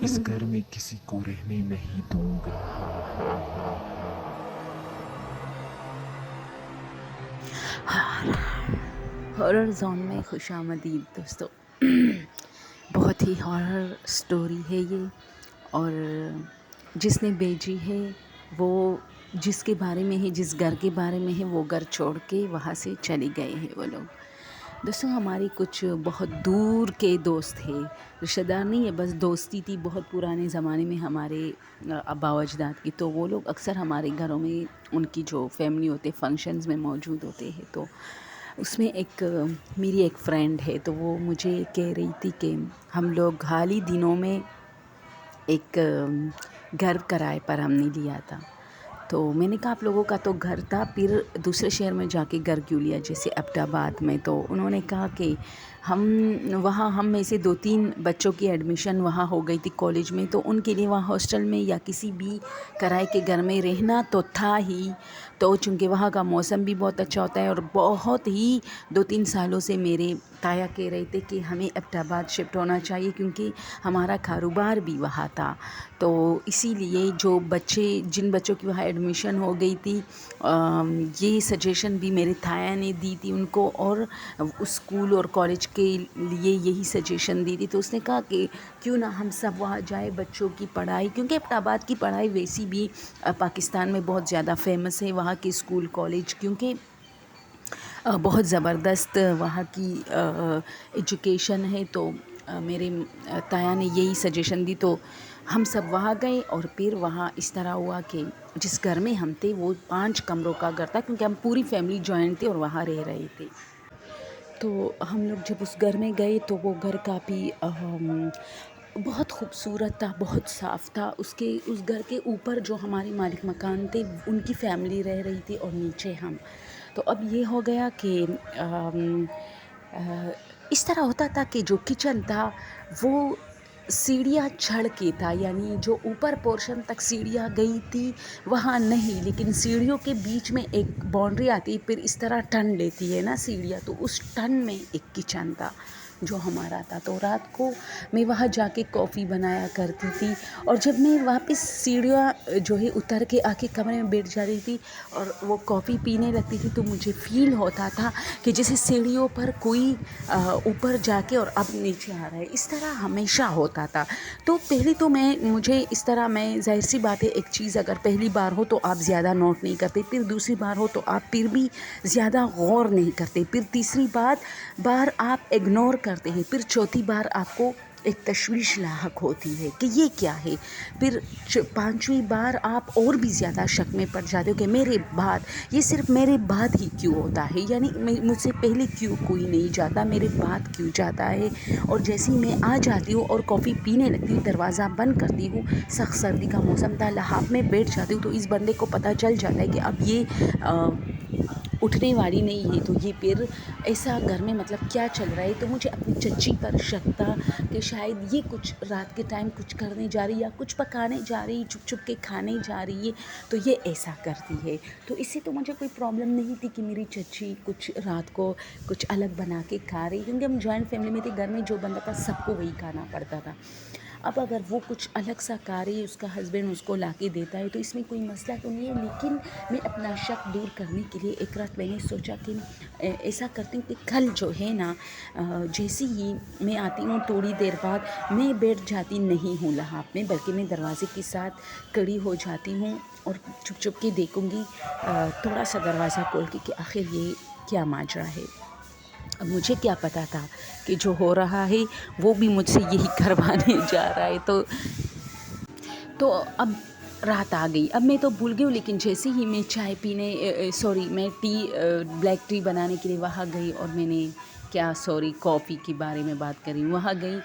इस घर में किसी को रहने नहीं दूंगा। हॉरर जोन में खुश आमदीद दोस्तों। बहुत ही हॉरर स्टोरी है ये, और जिसने भेजी है वो जिसके बारे में है, जिस घर के बारे में है, वो घर छोड़ के वहाँ से चले गए हैं वो लोग। दोस्तों, हमारी कुछ बहुत दूर के दोस्त थे, रिश्तेदार नहीं है, बस दोस्ती थी बहुत पुराने ज़माने में हमारे आबा व अजदाद की। तो वो लोग अक्सर हमारे घरों में, उनकी जो फैमिली होते फंक्शंस में मौजूद होते हैं। तो उसमें मेरी एक फ्रेंड है, तो वो मुझे कह रही थी कि हम लोग हाल ही दिनों में एक घर किराए पर हमने लिया था। तो मैंने कहा आप लोगों का तो घर था, फिर दूसरे शहर में जाके घर क्यों लिया, जैसे अब्टाबाद में। तो उन्होंने कहा कि हम हम में से 2-3 बच्चों की एडमिशन वहाँ हो गई थी कॉलेज में, तो उनके लिए वहाँ हॉस्टल में या किसी भी किराए के घर में रहना तो था ही। तो चूँकि वहाँ का मौसम भी बहुत अच्छा होता है, और बहुत ही 2-3 सालों से मेरे ताया कह रहे थे कि हमें अब्टाबाद शिफ्ट होना चाहिए, क्योंकि हमारा कारोबार भी वहाँ था। तो इसीलिए जिन बच्चों की वहाँ एडमिशन हो गई थी, ये सजेशन भी मेरे ताया ने दी थी उनको, और उस स्कूल और कॉलेज के लिए यही सजेशन दी थी। तो उसने कहा कि क्यों ना हम सब वहाँ जाए, बच्चों की पढ़ाई, क्योंकि अब्टाबाद की पढ़ाई वैसी भी पाकिस्तान में बहुत ज़्यादा फेमस है, वहाँ के स्कूल कॉलेज, क्योंकि बहुत ज़बरदस्त वहाँ की एजुकेशन है। तो मेरे ताया ने यही सजेशन दी, तो हम सब वहाँ गए। और फिर वहाँ इस तरह हुआ कि जिस घर में हम थे वो 5 कमरों का घर था, क्योंकि हम पूरी फैमिली जॉइंट थे और वहाँ रह रहे थे। तो हम लोग जब उस घर में गए तो वो घर काफ़ी बहुत खूबसूरत था, बहुत साफ़ था। उस घर के ऊपर जो हमारे मालिक मकान थे, उनकी फैमिली रह रही थी, और नीचे हम। तो अब ये हो गया कि इस तरह होता था कि जो किचन था वो सीढ़ियाँ चढ़ के था, यानी जो ऊपर पोर्शन तक सीढ़ियाँ गई थी वहाँ नहीं, लेकिन सीढ़ियों के बीच में एक बाउंड्री आती है, फिर इस तरह टर्न लेती है ना सीढ़ियाँ, तो उस टर्न में एक किचन था जो हमारा था। तो रात को मैं वहाँ जाके कॉफ़ी बनाया करती थी, और जब मैं वापस सीढ़ियाँ जो है उतर के आके कमरे में बैठ जा रही थी और वो कॉफ़ी पीने लगती थी, तो मुझे फ़ील होता था कि जैसे सीढ़ियों पर कोई ऊपर जाके और अब नीचे आ रहा है। इस तरह हमेशा होता था। तो पहले तो मुझे इस तरह, मैं ज़ाहिर सी बात है, एक चीज़ अगर पहली बार हो तो आप ज़्यादा नोट नहीं करते, फिर दूसरी बार हो तो आप फिर भी ज़्यादा गौर नहीं करते, फिर तीसरी बार आप इग्नोर करते हैं, फिर चौथी बार आपको एक तशवीश लाहक होती है कि ये क्या है, फिर 5वीं बार आप और भी ज़्यादा शक में पड़ जाते हो कि ये सिर्फ मेरे बाद ही क्यों होता है, यानी मुझसे पहले क्यों कोई नहीं जाता, मेरे बाद क्यों जाता है। और जैसे ही मैं आ जाती हूँ और कॉफ़ी पीने लगती हूँ, दरवाज़ा बंद करती हूँ, सख्त सर्दी का मौसम था, लहाफ में बैठ जाती हूँ, तो इस बंदे को पता चल जाता है कि अब ये उठने वाली नहीं है। तो ये फिर ऐसा घर में मतलब क्या चल रहा है। तो मुझे अपनी चच्ची पर शक था कि शायद ये कुछ रात के टाइम कुछ करने जा रही, या कुछ पकाने जा रही, छुप छुप के खाने जा रही है, तो ये ऐसा करती है। तो इससे तो मुझे कोई प्रॉब्लम नहीं थी कि मेरी चच्ची कुछ रात को कुछ अलग बना के खा रही, क्योंकि हम जॉइंट फैमिली में थे, घर में जो बनता था सबको वही खाना पड़ता था। अब अगर वो कुछ अलग सा खा रही है, उसका हस्बैंड उसको ला के देता है, तो इसमें कोई मसला तो नहीं है। लेकिन मैं अपना शक दूर करने के लिए एक रात मैंने सोचा कि ऐसा करती हूँ कि कल जो है ना, जैसे ही मैं आती हूँ थोड़ी देर बाद, मैं बैठ जाती नहीं हूँ लहाफ में, बल्कि मैं दरवाजे के साथ खड़ी हो जाती हूँ और चुप चुप के देखूँगी, थोड़ा सा दरवाज़ा खोल के कि आखिर ये क्या माजरा है। अब मुझे क्या पता था कि जो हो रहा है वो भी मुझसे यही करवाने जा रहा है। तो अब रात आ गई, अब मैं तो भूल गई हूँ, लेकिन जैसे ही मैं चाय पीने मैं ब्लैक टी बनाने के लिए वहाँ गई, और मैंने कॉफ़ी के बारे में बात करी, वहाँ गई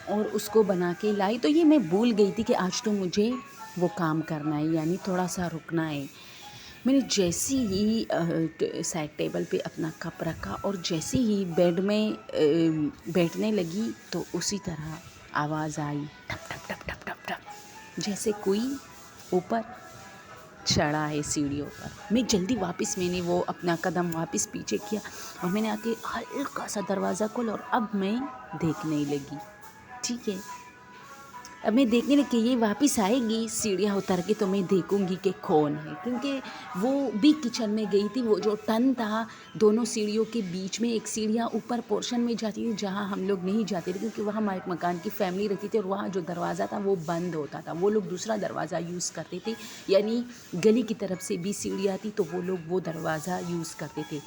और उसको बना के लाई। तो ये मैं भूल गई थी कि आज तो मुझे वो काम करना है, यानी थोड़ा सा रुकना है। मैंने जैसे ही साइड टेबल पे अपना कप रखा और जैसे ही बेड में बैठने लगी, तो उसी तरह आवाज़ आई, ठप ठप ठप ठप ठप ठप, जैसे कोई ऊपर चढ़ा है सीढ़ियों पर। मैंने वो अपना कदम वापस पीछे किया, और मैंने आके हल्का सा दरवाज़ा खोला, और अब मैं देखने लगी। ठीक है, अब मैं देखने लगी कि ये वापस आएगी सीढ़ियाँ उतर के तो मैं देखूंगी कि कौन है, क्योंकि वो भी किचन में गई थी। वो जो टन था दोनों सीढ़ियों के बीच में, एक सीढ़ियाँ ऊपर पोर्शन में जाती थी जहाँ हम लोग नहीं जाते थे, क्योंकि वहाँ हमारे मकान की फैमिली रहती थी और वहाँ जो दरवाज़ा था वो बंद होता था। वो लोग दूसरा दरवाज़ा यूज़ करते थे, यानी गली की तरफ से भी सीढ़ियाँ थी तो वो लोग वो दरवाज़ा यूज़ करते थे।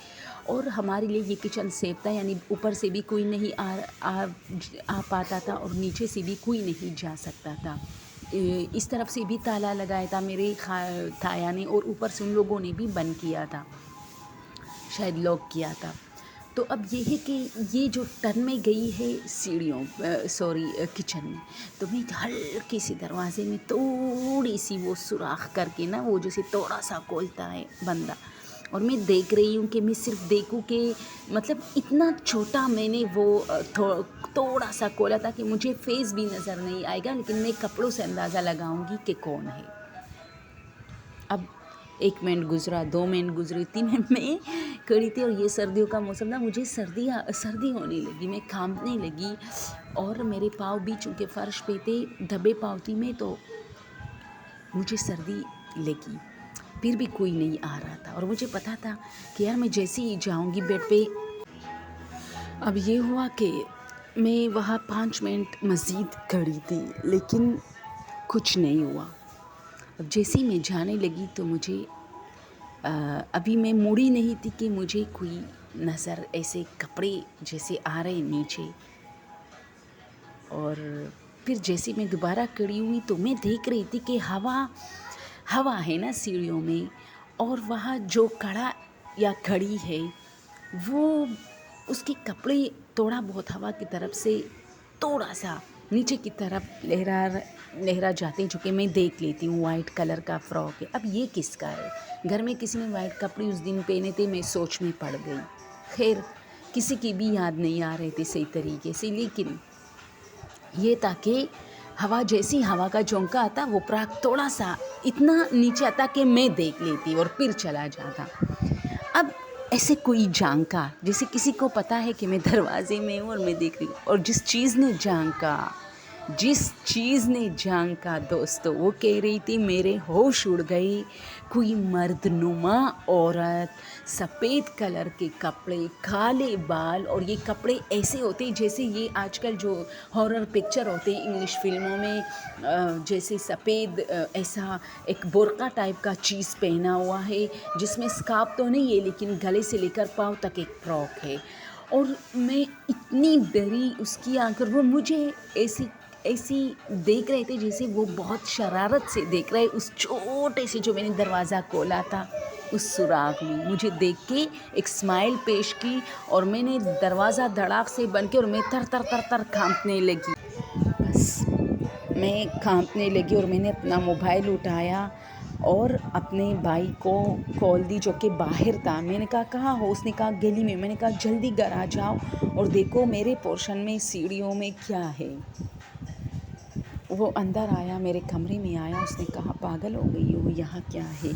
और हमारे लिए ये किचन सेफ था, यानी ऊपर से भी कोई नहीं आ पाता था और नीचे से भी कोई नहीं जा सकता था। इस तरफ से भी ताला लगाया था मेरे ताया ने, और ऊपर से उन लोगों ने भी बंद किया था, शायद लॉक किया था। तो अब ये है कि ये जो टर्न में गई है सीढ़ियों किचन में, तो मैं हल्के से दरवाजे में थोड़ी सी वो सुराख करके ना, वो जैसे थोड़ा सा खोलता है बंदा, और मैं देख रही हूँ कि मैं सिर्फ देखूँ कि मतलब इतना छोटा मैंने वो थोड़ा सा खोला था कि मुझे फेस भी नज़र नहीं आएगा, लेकिन मैं कपड़ों से अंदाज़ा लगाऊंगी कि कौन है। अब 1 मिनट गुजरा, 2 मिनट गुजरी, 3 मिनट में खड़ी थी और ये सर्दियों का मौसम था, मुझे सर्दी होने लगी, मैं कांपने लगी और मेरे पाँव भी चूँकि फ़र्श पे थे, दबे पाँव थी मैं, तो मुझे सर्दी लगी। फिर भी कोई नहीं आ रहा था और मुझे पता था कि यार मैं जैसे ही जाऊंगी बेड पे। अब ये हुआ कि मैं वहाँ 5 मिनट मज़ीद खड़ी थी, लेकिन कुछ नहीं हुआ। अब जैसे ही मैं जाने लगी तो मुझे अभी मैं मुड़ी नहीं थी कि मुझे कोई नज़र, ऐसे कपड़े जैसे आ रहे नीचे। और फिर जैसे मैं दोबारा खड़ी हुई तो मैं देख रही थी कि हवा है ना सीढ़ियों में, और वहाँ जो खड़ा या खड़ी है वो, उसके कपड़े थोड़ा बहुत हवा की तरफ से थोड़ा सा नीचे की तरफ लहरा जाते हैं, जो कि मैं देख लेती हूँ। वाइट कलर का फ्रॉक है। अब ये किसका है? घर में किसी ने वाइट कपड़े उस दिन पहने थे, मैं सोच में पड़ गई। खैर किसी की भी याद नहीं आ रहे थे सही तरीके से, लेकिन ये था कि हवा का झोंका आता, वो प्राग थोड़ा सा इतना नीचे आता कि मैं देख लेती और फिर चला जाता। अब ऐसे कोई झांका, जैसे किसी को पता है कि मैं दरवाजे में हूँ और मैं देख रही हूँ, और जिस चीज़ ने झांका दोस्तों, वो कह रही थी मेरे होश उड़ गए। कोई मर्दनुमा औरत, सफ़ेद कलर के कपड़े, काले बाल, और ये कपड़े ऐसे होते हैं जैसे ये आजकल जो हॉरर पिक्चर होते हैं इंग्लिश फिल्मों में, जैसे सफ़ेद ऐसा एक बुर्का टाइप का चीज़ पहना हुआ है, जिसमें स्कार्फ तो नहीं है लेकिन गले से लेकर पाँव तक एक फ्रॉक है। और मैं इतनी डरी उसकी आंखों, वो मुझे ऐसी देख रहे थे जैसे वो बहुत शरारत से देख रहे, उस छोटे से जो मैंने दरवाज़ा खोला था उस सुराख में मुझे देख के एक स्माइल पेश की, और मैंने दरवाज़ा धड़ाक से बंद किया और मैं तर कांपने लगी। बस मैं कांपने लगी और मैंने अपना मोबाइल उठाया और अपने भाई को कॉल दी, जो कि बाहर था। मैंने कहा कहाँ हो? उसने कहा गली में। मैंने कहा जल्दी घर आ जाओ और देखो मेरे पोर्शन में सीढ़ियों में क्या है। वो अंदर आया, मेरे कमरे में आया, उसने कहा पागल हो गई हो, यहाँ क्या है?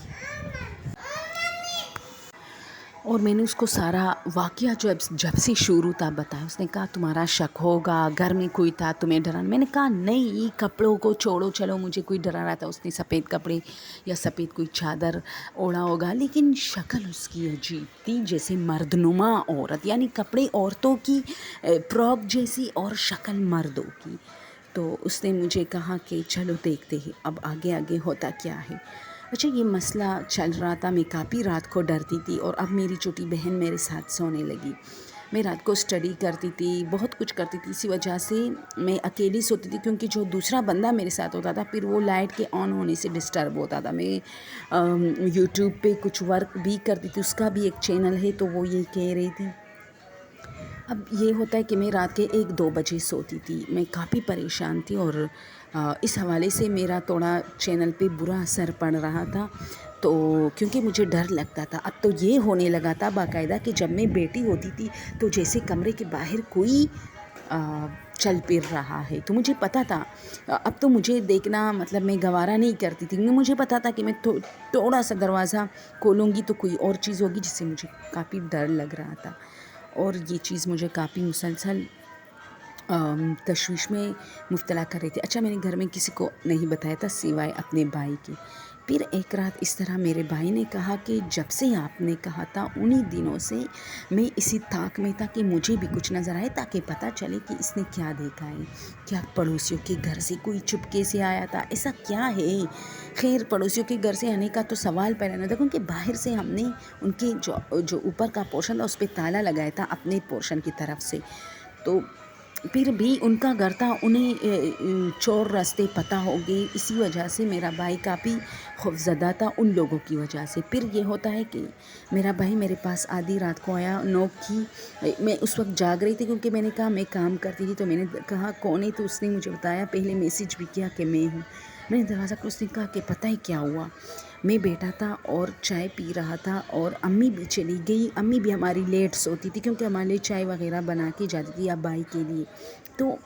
और मैंने उसको सारा वाक़या जब से शुरू था बताया। उसने कहा तुम्हारा शक होगा, घर में कोई था तुम्हें डरा। मैंने कहा नहीं, कपड़ों को छोड़ो, चलो मुझे कोई डरा रहा था। उसने सफ़ेद कपड़े या सफ़ेद कोई चादर ओढ़ा होगा, लेकिन शक्ल उसकी अजीब थी, जैसे मर्दनुमा औरत, यानी कपड़े औरतों की फ्रॉक जैसी और शक्ल मर्दों की। तो उसने मुझे कहा कि चलो देखते हैं अब आगे होता क्या है। अच्छा, ये मसला चल रहा था, मैं काफ़ी रात को डरती थी, और अब मेरी छोटी बहन मेरे साथ सोने लगी। मैं रात को स्टडी करती थी, बहुत कुछ करती थी, इसी वजह से मैं अकेली सोती थी, क्योंकि जो दूसरा बंदा मेरे साथ होता था फिर वो लाइट के ऑन होने से डिस्टर्ब होता था। मैं यूट्यूब पे कुछ वर्क भी करती थी, उसका भी एक चैनल है, तो वो ये कह रही थी। अब ये होता है कि मैं रात के 1-2 बजे सोती थी। मैं काफ़ी परेशान थी और इस हवाले से मेरा थोड़ा चैनल पे बुरा असर पड़ रहा था, तो क्योंकि मुझे डर लगता था। अब तो ये होने लगा था बाकायदा कि जब मैं बेटी होती थी तो जैसे कमरे के बाहर कोई चल फिर रहा है, तो मुझे पता था। अब तो मुझे देखना मतलब मैं गवारा नहीं करती थी, मुझे पता था कि मैं थोड़ा सा दरवाज़ा खोलूँगी तो कोई और चीज़ होगी, जिससे मुझे काफ़ी डर लग रहा था। और ये चीज़ मुझे काफ़ी मुसलसल تشویش میں مبتلا کر رہی تھی. اچھا میں نے گھر میں کسی کو نہیں بتایا تھا سوائے اپنے بھائی کے. پھر ایک رات اس طرح میرے بھائی نے کہا کہ جب سے آپ نے کہا تھا انہی دنوں سے میں اسی طاق میں تھا کہ مجھے بھی کچھ نظر آئے تاکہ پتہ چلے کہ اس نے کیا دیکھا ہے. کیا پڑوسیوں کے گھر سے کوئی چپکے سے آیا تھا؟ ایسا کیا ہے؟ خیر پڑوسیوں کے گھر سے آنے کا تو سوال پیدا نہ تھا کیونکہ باہر سے ہم نے ان کے جو اوپر کا پورشن تھا اس پہ تالا لگایا تھا اپنے پورشن کی طرف سے. تو پھر بھی ان کا گھر تھا، انہیں چور راستے پتہ ہو گئے. اسی وجہ سے میرا بھائی کافی خوفزدہ تھا ان لوگوں کی وجہ سے. پھر یہ ہوتا ہے کہ میرا بھائی میرے پاس آدھی رات کو آیا، نوک کی. میں اس وقت جاگ رہی تھی کیونکہ میں نے کہا میں کام کرتی تھی. تو میں نے کہا کون ہے؟ تو اس نے مجھے بتایا، پہلے میسیج بھی کیا کہ میں ہوں. میں نے دروازہ کھولا، اس نے کہا کہ پتہ ہے کیا ہوا. میں بیٹھا تھا اور چائے پی رہا تھا اور امی بھی چلی گئی. امی بھی ہماری لیٹ سوتی تھی کیونکہ ہمارے لیے چائے وغیرہ بنا کے جاتی تھی اب بھائی کے لیے. تو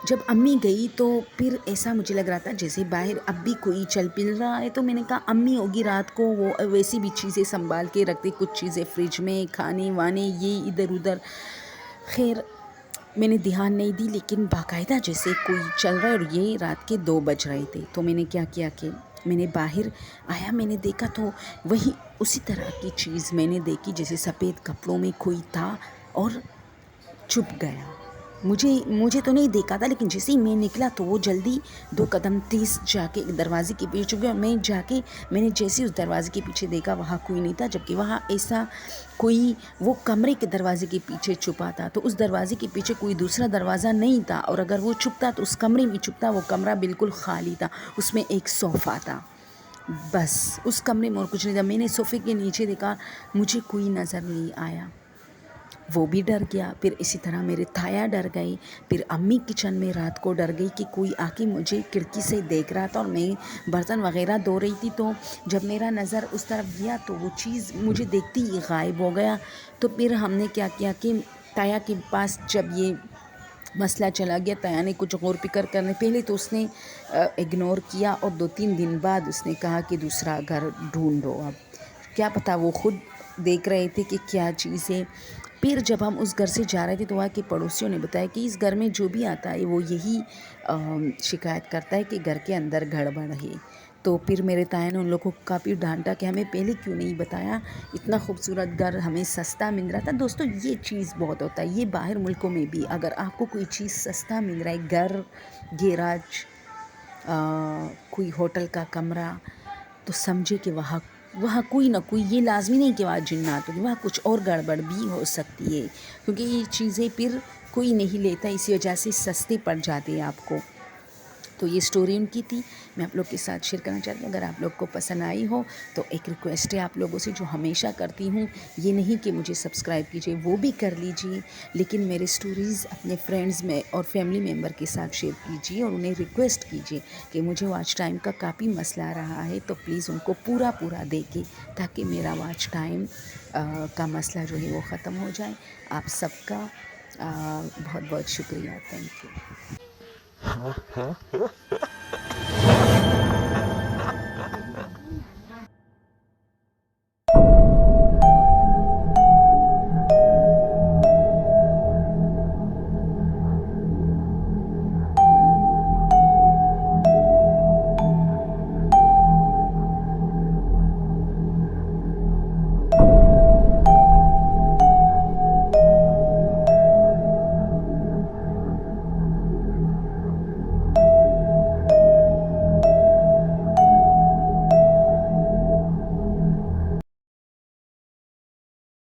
جب امی گئی تو پھر ایسا مجھے لگ رہا تھا جیسے باہر اب بھی کوئی چل پل رہا ہے. تو میں نے کہا امی ہوگی رات کو وہ ویسی بھی چیزیں سنبھال کے رکھتی، کچھ چیزیں فریج میں، کھانے وانے یہ ادھر ادھر. خیر میں نے دھیان نہیں دی لیکن باقاعدہ جیسے کوئی چل رہا ہے اور یہ رات کے 2 بج رہے تھے. تو میں نے کیا کیا کہ میں نے باہر آیا، میں نے دیکھا تو وہی اسی طرح کی چیز میں نے دیکھی جیسے سفید کپڑوں میں کوئی تھا اور چھپ گیا. مجھے تو نہیں دیکھا تھا لیکن جیسے ہی میں نکلا تو وہ جلدی 2 قدم تیز جا کے دروازے کے پیچھے چھپ گیا. اور میں جا کے میں نے جیسے اس دروازے کے پیچھے دیکھا وہاں کوئی نہیں تھا، جبکہ وہاں ایسا کوئی وہ کمرے کے دروازے کے پیچھے چھپا تھا. تو اس دروازے کے پیچھے کوئی دوسرا دروازہ نہیں تھا اور اگر وہ چھپتا تو اس کمرے میں چھپتا. وہ کمرہ بالکل خالی تھا، اس میں ایک صوفہ تھا، بس اس کمرے میں اور کچھ نہیں تھا. میں نے صوفے کے نیچے دیکھا، مجھے کوئی نظر نہیں آیا. وہ بھی ڈر گیا. پھر اسی طرح میرے تایا ڈر گئے. پھر امی کچن میں رات کو ڈر گئی کہ کوئی آ کے مجھے کھڑکی سے دیکھ رہا تھا اور میں برتن وغیرہ دھو رہی تھی. تو جب میرا نظر اس طرف گیا تو وہ چیز مجھے دیکھتی ہی غائب ہو گیا. تو پھر ہم نے کیا کیا کہ تایا کے پاس جب یہ مسئلہ چلا گیا، تایا نے کچھ غور فکر کرنے پہلے تو اس نے اگنور کیا اور 2-3 دن بعد اس نے کہا کہ دوسرا گھر ڈھونڈو. اب کیا پتہ وہ خود دیکھ رہے تھے کہ کیا چیز ہے. پھر جب ہم اس گھر سے جا رہے تھے تو وہاں کے پڑوسیوں نے بتایا کہ اس گھر میں جو بھی آتا ہے وہ یہی شکایت کرتا ہے کہ گھر کے اندر گڑبڑ ہے. تو پھر میرے تایا نے ان لوگوں کو کافی ڈانٹا کہ ہمیں پہلے کیوں نہیں بتایا، اتنا خوبصورت گھر ہمیں سستا مل رہا تھا. دوستو یہ چیز بہت ہوتا ہے، یہ باہر ملکوں میں بھی اگر آپ کو کوئی چیز سستا مل رہا ہے، گھر، گیراج، کوئی ہوٹل کا کمرہ، تو سمجھے کہ وہاں کوئی نہ کوئی، یہ لازمی نہیں کہ وہاں جنات ہوگی، وہاں کچھ اور گڑبڑ بھی ہو سکتی ہے کیونکہ یہ چیزیں پھر کوئی نہیں لیتا، اسی وجہ سے سستے پڑ جاتے ہیں آپ کو. تو یہ سٹوری ان کی تھی، میں آپ لوگ کے ساتھ شیئر کرنا چاہتی ہوں. اگر آپ لوگ کو پسند آئی ہو تو ایک ریکویسٹ ہے آپ لوگوں سے جو ہمیشہ کرتی ہوں، یہ نہیں کہ مجھے سبسکرائب کیجئے، وہ بھی کر لیجئے، لیکن میرے سٹوریز اپنے فرینڈز میں اور فیملی ممبر کے ساتھ شیئر کیجئے اور انہیں ریکویسٹ کیجئے کہ مجھے واچ ٹائم کا کافی مسئلہ آ رہا ہے تو پلیز ان کو پورا دیکھیں تاکہ میرا واچ ٹائم کا مسئلہ جو ہے وہ ختم ہو جائے. آپ سب کا بہت بہت شکریہ. Thank you.